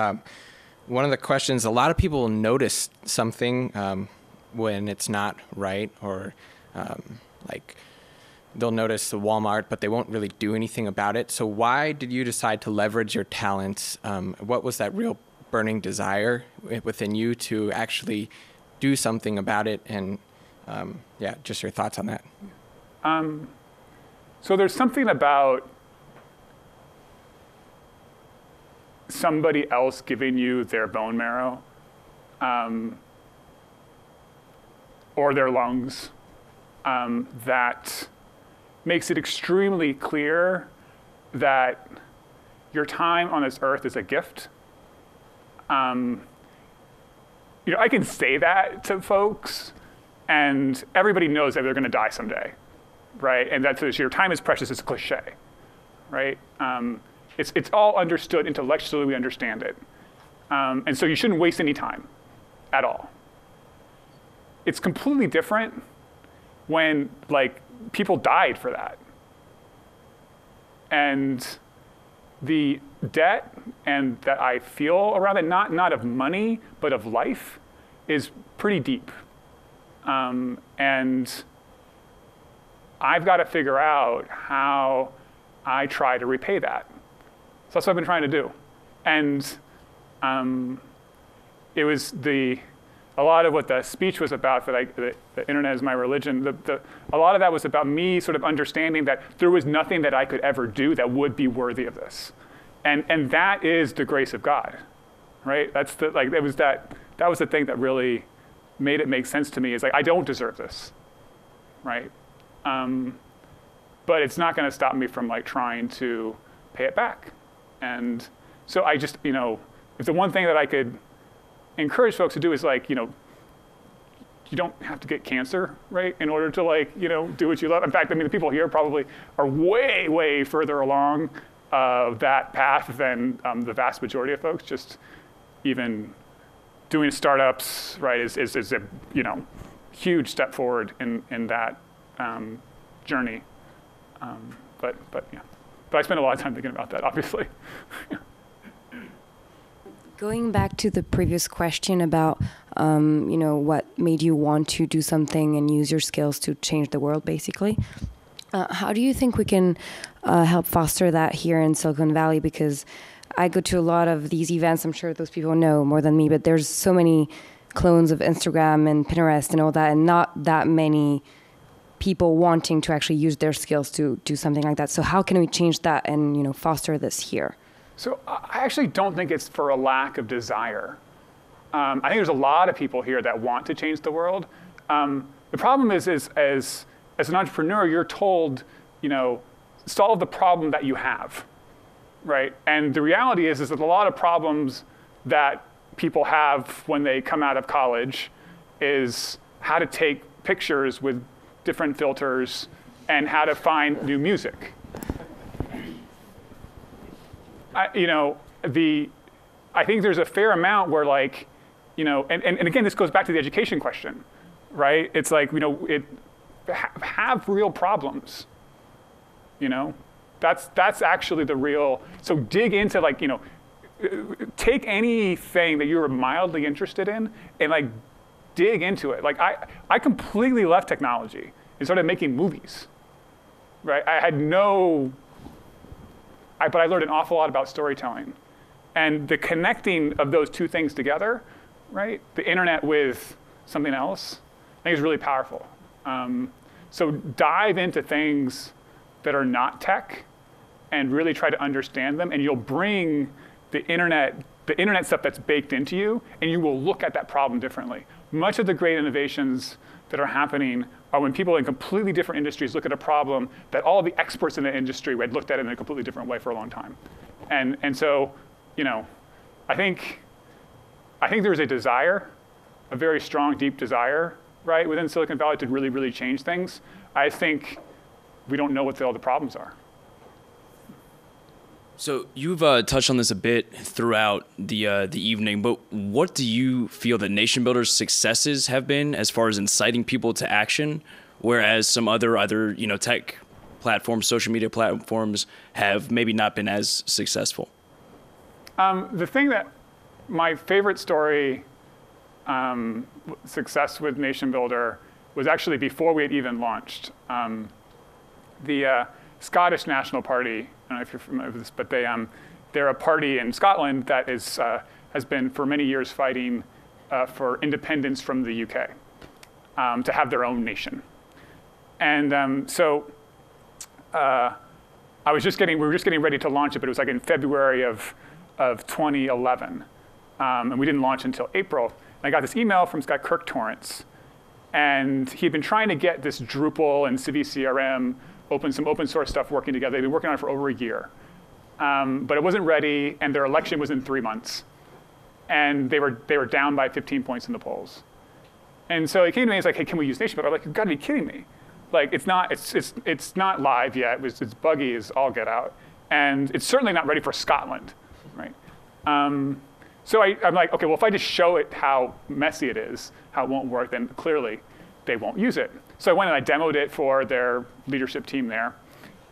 One of the questions, a lot of people notice something when it's not right, or like they'll notice the Walmart, but they won't really do anything about it. So why did you decide to leverage your talents? What was that real burning desire within you to actually do something about it? And just your thoughts on that. So there's something about somebody else giving you their bone marrow or their lungs that makes it extremely clear that your time on this earth is a gift. I can say that to folks, and everybody knows that they're going to die someday, right? And that's your time is precious. It's a cliche, right? It's all understood intellectually. We understand it, and so you shouldn't waste any time at all. It's completely different when like people died for that, and the debt and that I feel around it, not of money but of life, is pretty deep, and I've got to figure out how I try to repay that. So that's what I've been trying to do, and it was a lot of what the speech was about, that the internet is my religion. A lot of that was about me sort of understanding that there was nothing that I could ever do that would be worthy of this, and that is the grace of God, right? That's that was the thing that really made it make sense to me. Is like, I don't deserve this, right? But it's not going to stop me from like trying to pay it back, and so I just if the one thing that I could encourage folks to do is like, you don't have to get cancer, right, in order to like, do what you love. In fact, the people here probably are way, way further along that path than the vast majority of folks. Just even doing startups, right, is a huge step forward in that journey. But I spend a lot of time thinking about that, obviously. Going back to the previous question about, what made you want to do something and use your skills to change the world, basically. How do you think we can help foster that here in Silicon Valley? Because I go to a lot of these events. I'm sure those people know more than me, but there's so many clones of Instagram and Pinterest and all that, and not that many people wanting to actually use their skills to do something like that. So how can we change that and, foster this here? So I actually don't think it's for a lack of desire. I think there's a lot of people here that want to change the world. The problem is as an entrepreneur, you're told, solve the problem that you have, right? And the reality is that a lot of problems that people have when they come out of college is how to take pictures with different filters and how to find new music. I think there's a fair amount where like, and again, this goes back to the education question, right? It's like, have real problems, that's actually the real, so dig into like, take anything that you're mildly interested in and like dig into it. Like I completely left technology and started making movies, right? but I learned an awful lot about storytelling. And the connecting of those two things together, right? The internet with something else, I think is really powerful. So dive into things that are not tech and really try to understand them, and you'll bring the internet stuff that's baked into you, and you will look at that problem differently. Much of the great innovations that are happening are when people in completely different industries look at a problem that all the experts in the industry had looked at it in a completely different way for a long time. And so, I think there's a desire, a very strong, deep desire, right, within Silicon Valley to really, really change things. I think we don't know what all the problems are. So you've touched on this a bit throughout the evening, but what do you feel that NationBuilder's successes have been as far as inciting people to action, whereas some other either tech platforms, social media platforms have maybe not been as successful? The thing that my favorite story, success with NationBuilder, was actually before we had even launched. The Scottish National Party, I don't know if you're familiar with this, but they're a party in Scotland that has been for many years fighting for independence from the UK, to have their own nation. And so we were just getting ready to launch it, but it was like in February of 2011. And we didn't launch until April. And I got this email from this guy, Kirk Torrance. And he'd been trying to get this Drupal and Civi CRM, some open source stuff working together. They'd been working on it for over a year. But it wasn't ready, and their election was in 3 months. And they were down by 15 points in the polls. And so he came to me and he's like, hey, can we use NationBuilder? I'm like, you've got to be kidding me. Like, it's not live yet. It's buggy as all get out. And it's certainly not ready for Scotland, right? So I'm like, okay, well, if I just show it how messy it is, how it won't work, then clearly they won't use it. So I went and I demoed it for their leadership team there.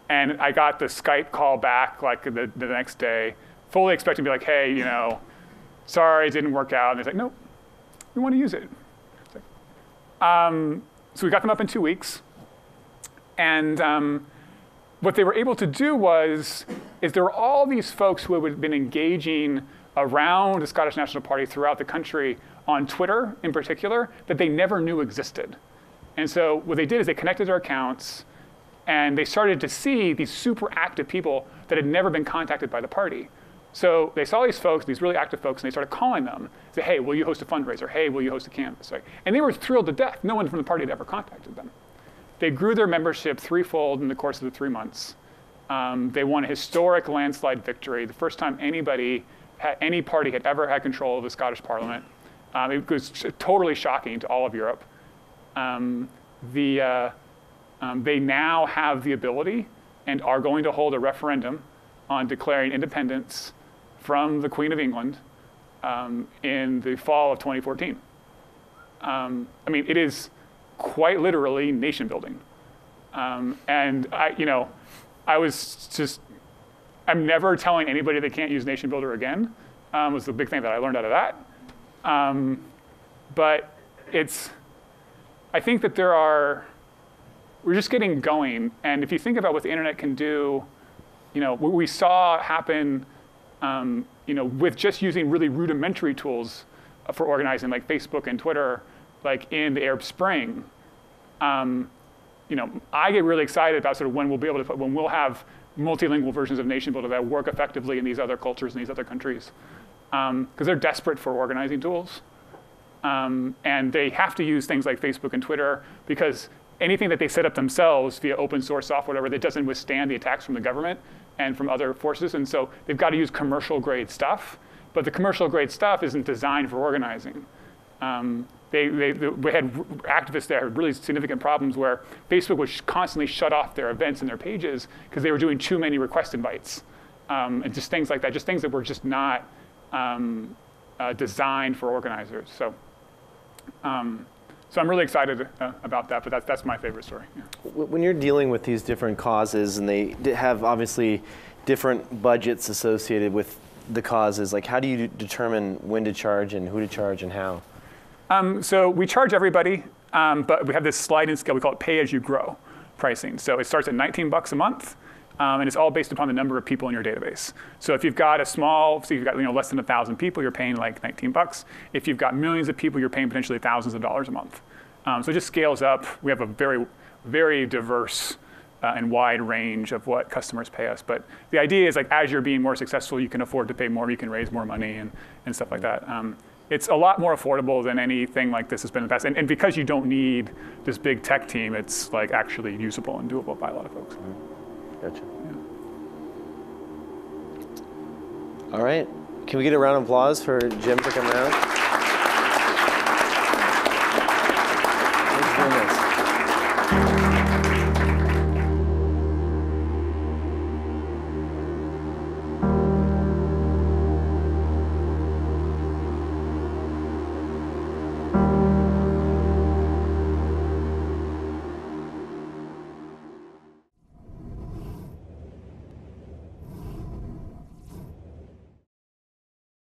And I got the Skype call back like the next day, fully expecting to be like, hey, sorry, it didn't work out. And they're like, nope, we want to use it. So we got them up in 2 weeks. And what they were able to do is there were all these folks who had been engaging around the Scottish National Party throughout the country on Twitter in particular that they never knew existed. And so what they did is they connected their accounts and they started to see these super active people that had never been contacted by the party. So they saw these folks, these really active folks, and they started calling them. Say, hey, will you host a fundraiser? Hey, will you host a canvas? Right? And they were thrilled to death. No one from the party had ever contacted them. They grew their membership threefold in the course of the 3 months. They won a historic landslide victory, the first time any party had ever had control of the Scottish Parliament. It was totally shocking to all of Europe. They now have the ability and are going to hold a referendum on declaring independence from the Queen of England in the fall of 2014. It is quite literally nation building. And I'm never telling anybody they can't use NationBuilder again, was the big thing that I learned out of that. But I think that we're just getting going. And if you think about what the internet can do, what we saw happen, with just using really rudimentary tools for organizing like Facebook and Twitter, like in the Arab Spring, I get really excited about sort of when we'll have multilingual versions of NationBuilder that work effectively in these other cultures and these other countries, because they're desperate for organizing tools. And they have to use things like Facebook and Twitter because anything that they set up themselves via open source software, whatever, that doesn't withstand the attacks from the government and from other forces. And so they've got to use commercial grade stuff, but the commercial grade stuff isn't designed for organizing. We had activists there had really significant problems where Facebook would constantly shut off their events and their pages because they were doing too many request invites. And just things like that, just things that were just not designed for organizers. So I'm really excited about that, but that's my favorite story. Yeah. When you're dealing with these different causes and they have obviously different budgets associated with the causes, like how do you determine when to charge and who to charge and how? So we charge everybody, but we have this sliding scale. We call it pay-as-you-grow pricing. So it starts at $19 a month, And it's all based upon the number of people in your database. So if you've got less than 1,000 people, you're paying like $19. If you've got millions of people, you're paying potentially thousands of dollars a month. So it just scales up. We have a very, very diverse and wide range of what customers pay us. But the idea is like as you're being more successful, you can afford to pay more, you can raise more money and stuff like that. It's a lot more affordable than anything like this has been in the past. And because you don't need this big tech team, it's like actually usable and doable by a lot of folks. Gotcha. Yeah. All right. Can we get a round of applause for Jim for coming out?